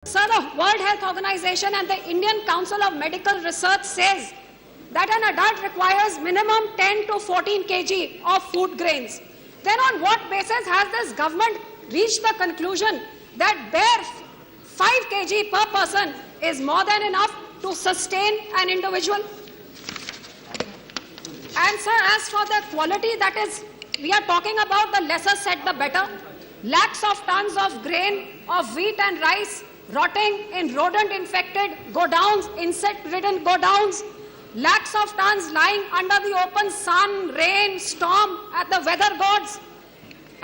Sir, the World Health Organization and the Indian Council of Medical Research says that an adult requires minimum 10 to 14 kg of food grains. Then on what basis has this government reached the conclusion that bare 5 kg per person is more than enough to sustain an individual? And sir, as for the quality, that is, we are talking about the lesser said the better. Lakhs of tons of grain, of wheat and rice, rotting in rodent-infected godowns, insect-ridden godowns, lakhs of tons lying under the open sun, rain, storm at the weather gods,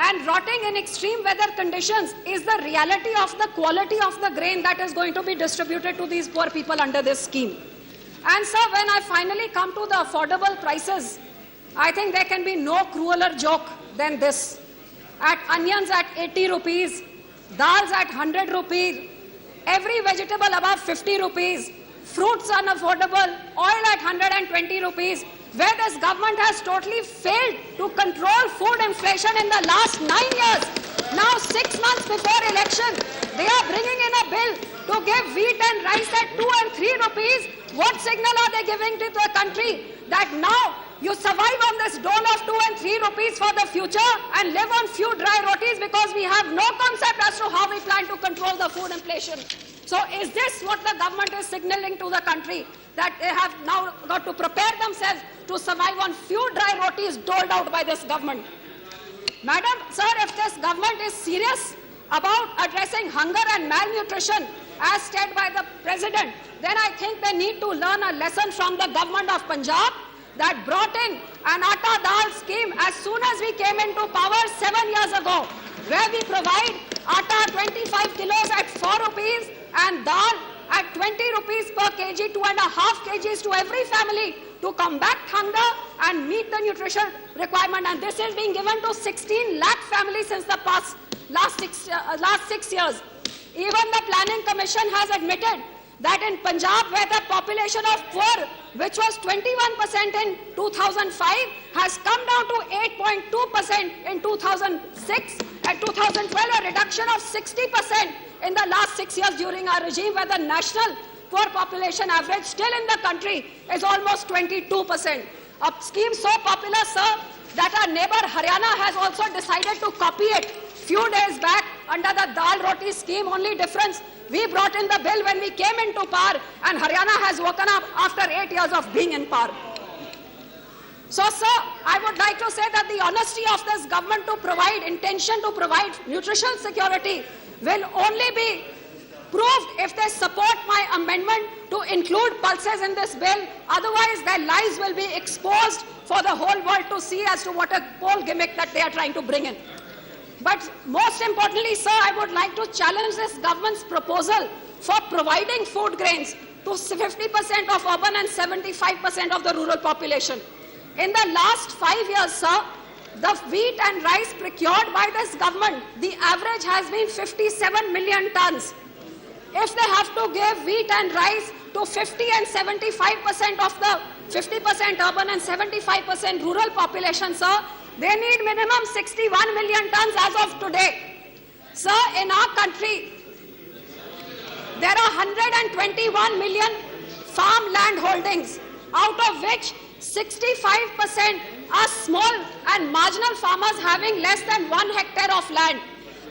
and rotting in extreme weather conditions is the reality of the quality of the grain that is going to be distributed to these poor people under this scheme. And sir, when I finally come to the affordable prices, I think there can be no crueler joke than this. At onions at 80 rupees, dals at 100 rupees, every vegetable above 50 rupees, fruits unaffordable, oil at 120 rupees, where this government has totally failed to control food inflation in the last 9 years. Now 6 months before election, they are bringing in a bill to give wheat and rice at 2 and 3 rupees. What signal are they giving to the country? That now you survive on this dole of 2 and 3 rupees for the future and live on few dry rotis because we have no concept as to how we plan to control the food inflation. So is this what the government is signaling to the country? That they have now got to prepare themselves to survive on few dry rotis doled out by this government? Madam, sir, if this government is serious about addressing hunger and malnutrition as stated by the president, then I think they need to learn a lesson from the government of Punjab that brought in an atta dal scheme as soon as we came into power 7 years ago, where we provide atta 25 kilos at 4 rupees and dal at 20 rupees per kg, 2.5 kgs to every family to combat hunger and meet the nutrition requirement. And this is being given to 16 lakh families since the last 6 years. Even the Planning Commission has admitted that in Punjab, where the population of poor, which was 21% in 2005, has come down to 8.2% in 2006, and 2012, a reduction of 60% in the last 6 years during our regime, where the national poor population average still in the country is almost 22%. A scheme so popular, sir, that our neighbor Haryana has also decided to copy it. Few days back, under the Dal Roti scheme, only difference, we brought in the bill when we came into power, and Haryana has woken up after 8 years of being in power. So, sir, I would like to say that the honesty of this government to provide, intention to provide nutritional security will only be proved if they support my amendment to include pulses in this bill. Otherwise, their lives will be exposed for the whole world to see as to what a poll gimmick that they are trying to bring in. But most importantly, sir, I would like to challenge this government's proposal for providing food grains to 50% of urban and 75% of the rural population. In the last 5 years, sir, the wheat and rice procured by this government, the average has been 57 million tons. If they have to give wheat and rice to 50 and 75% of the 50% urban and 75% rural population, sir, they need minimum 61 million tons as of today. Sir, in our country, there are 121 million farmland holdings, out of which 65% are small and marginal farmers having less than 1 hectare of land.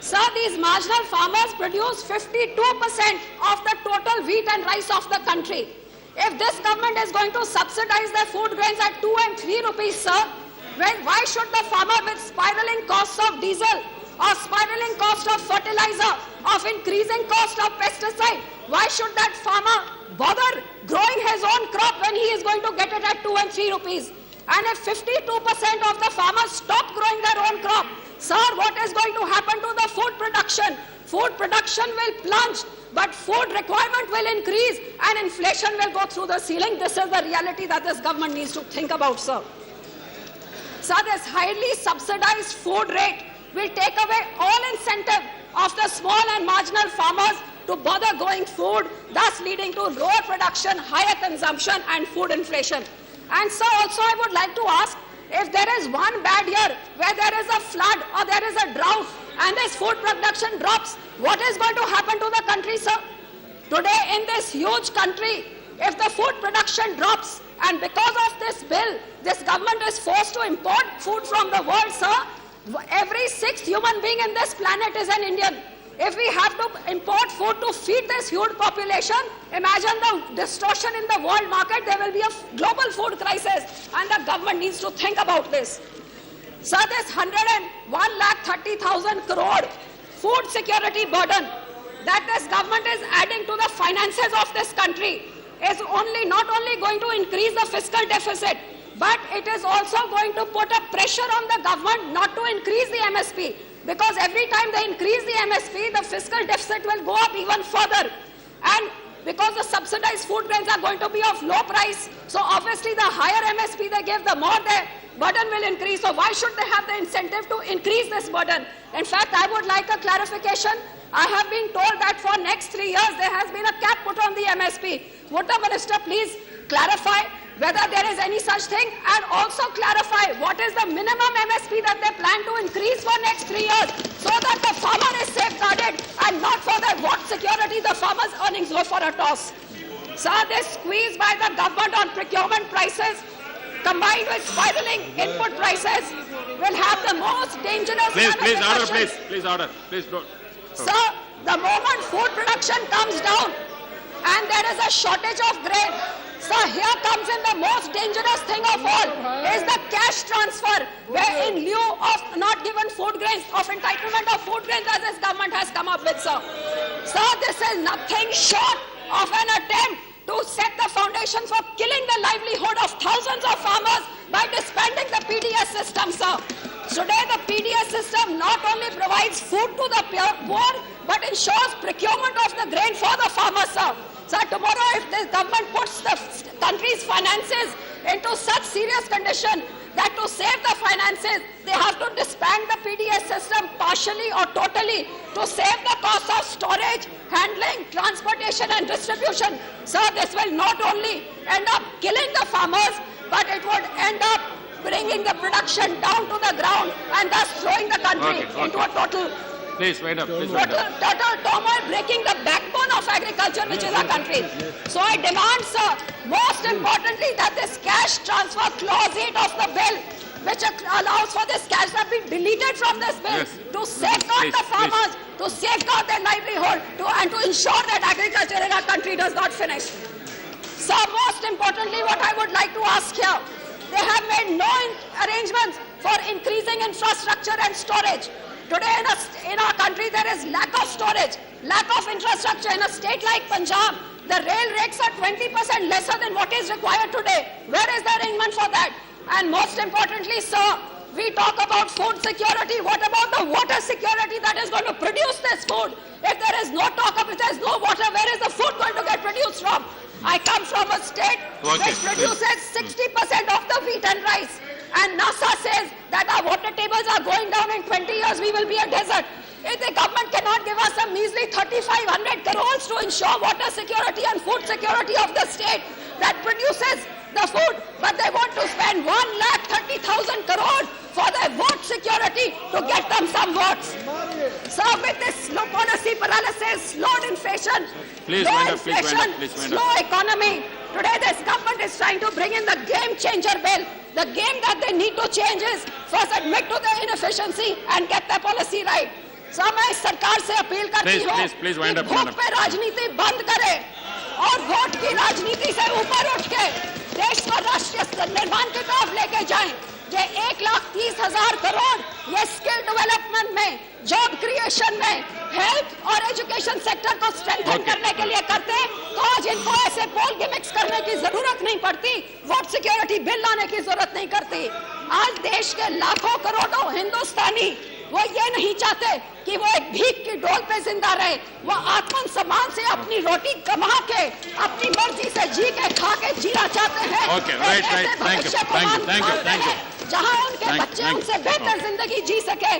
Sir, these marginal farmers produce 52% of the total wheat and rice of the country. If this government is going to subsidize their food grains at 2 and 3 rupees, sir, why should the farmer with spiraling costs of diesel or spiraling cost of fertilizer, of increasing cost of pesticide, why should that farmer bother growing his own crop when he is going to get it at 2 and 3 rupees? And if 52% of the farmers stop growing their own crop, sir, what is going to happen to the food production? Food production will plunge, but food requirement will increase and inflation will go through the ceiling. This is the reality that this government needs to think about, sir. Sir, this highly subsidized food rate will take away all incentive of the small and marginal farmers to bother growing food, thus leading to lower production, higher consumption and food inflation. And sir, also I would like to ask, if there is one bad year where there is a flood or there is a drought and this food production drops, what is going to happen to the country, sir? Today in this huge country, if the food production drops, and because of this bill, this government is forced to import food from the world, sir, every sixth human being in this planet is an Indian. If we have to import food to feed this huge population, imagine the distortion in the world market. There will be a global food crisis, and the government needs to think about this. Sir, this 1,30,000 crore food security burden that this government is adding to the finances of this country is not only going to increase the fiscal deficit, but it is also going to put a pressure on the government not to increase the MSP. Because every time they increase the MSP, the fiscal deficit will go up even further. And because the subsidized food grains are going to be of low price, so obviously the higher MSP they give, the more their burden will increase. So why should they have the incentive to increase this burden? In fact, I would like a clarification. I have been told that for next 3 years there has been a cap put on the MSP. Would the minister please clarify whether there is any such thing, and also clarify what is the minimum MSP that they plan to increase for next 3 years, so that the farmer is safeguarded and not for the what security the farmer's earnings go for a toss. Sir, this squeeze by the government on procurement prices combined with spiraling input prices will have the most dangerous Please order, repercussions. please order, please don't. Sir, the moment food production comes down and there is a shortage of grain, sir, here comes in the most dangerous thing of all, is the cash transfer, where in lieu of not given food grains, of entitlement of food grains as this government has come up with, sir. Sir, this is nothing short of an attempt to set the foundation for killing the livelihood of thousands of farmers by disbanding the PDS system, sir. Today, the PDS system not only provides food to the poor, but ensures procurement of the grain for the farmers, sir. Sir, tomorrow if this government puts the country's finances into such serious condition that to save the finances, they have to disband the PDS system partially or totally to save the cost of storage, handling, transportation and distribution. Sir, this will not only end up killing the farmers, but it would end up bringing the production down to the ground and thus throwing the country into a total Please wait up, please wait up. total turmoil, breaking the backbone of agriculture, which is our country. So I demand, sir, most importantly, that this cash transfer clause 8 of the bill, which allows for this cash to be deleted from this bill, Yes. to safeguard the farmers, to safeguard their livelihood, and to ensure that agriculture in our country does not finish. Sir, most importantly, what I would like to ask here, they have made no arrangements for increasing infrastructure and storage. Today in our country there is lack of storage, lack of infrastructure. In a state like Punjab, the rail rakes are 20% lesser than what is required today. Where is the arrangement for that? And most importantly, sir, we talk about food security. What about the water security that is going to produce this food? If there is no talk of, if there is no water, where is the food going to get produced from? I come from a state which produces 60% of the wheat and rice. And NASA says that our water tables are going down. In 20 years we will be a desert. If the government cannot give us a measly 3,500 crores to ensure water security and food security of the state that produces the food, but they want to spend 1,30,000 crores for their vote security to get them some votes. So with this slow policy paralysis, slow inflation, slow economy, today this government is trying to bring in the game changer bill. The game that they need to change is first admit to their inefficiency and get their policy right. So मैं सरकार से appeal करती हूँ कि vote पे राजनीति बंद करे और वोट की राजनीति से ऊपर उठ के देश को राष्ट्रीय निर्माण की तरफ लेके जाएं। ये 1,30,000 करोड़ ये स्किल डेवलपमेंट में, जॉब क्रिएशन में, हेल्थ और एजुकेशन सेक्टर को स्ट्रेंथन करने के लिए करते हैं, तो आज इनको ऐसे पोल गिमिक्स करने की जरूरत नहीं पड़ती, वोट सिक्योरिटी बिल लाने की जरूरत नहीं करती। आज देश के लाखों करोड़ों हिंदुस्तानी वो ये नहीं चाहते कि वो एक भीख की डोल पे जिंदा रहे, वो आत्म सम्मान से अपनी रोटी कमा के अपनी मर्जी से जी के खा के जीना चाहते हैं। जहां उनके बच्चे उनसे बेहतर जिंदगी जी सके,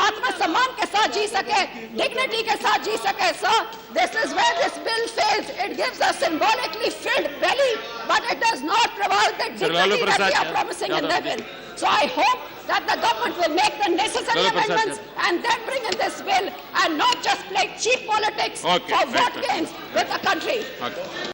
आत्मसम्मान के साथ जी सके, डिग्निटी के साथ जी सके। Sir, this is where this bill fails. It gives a symbolically filled belly, but it does not provide the dignity that we are promising in the bill. So I hope that the government will make the necessary amendments and then bring in this bill and not just play cheap politics for vote gains with the country. చేయి. Okay.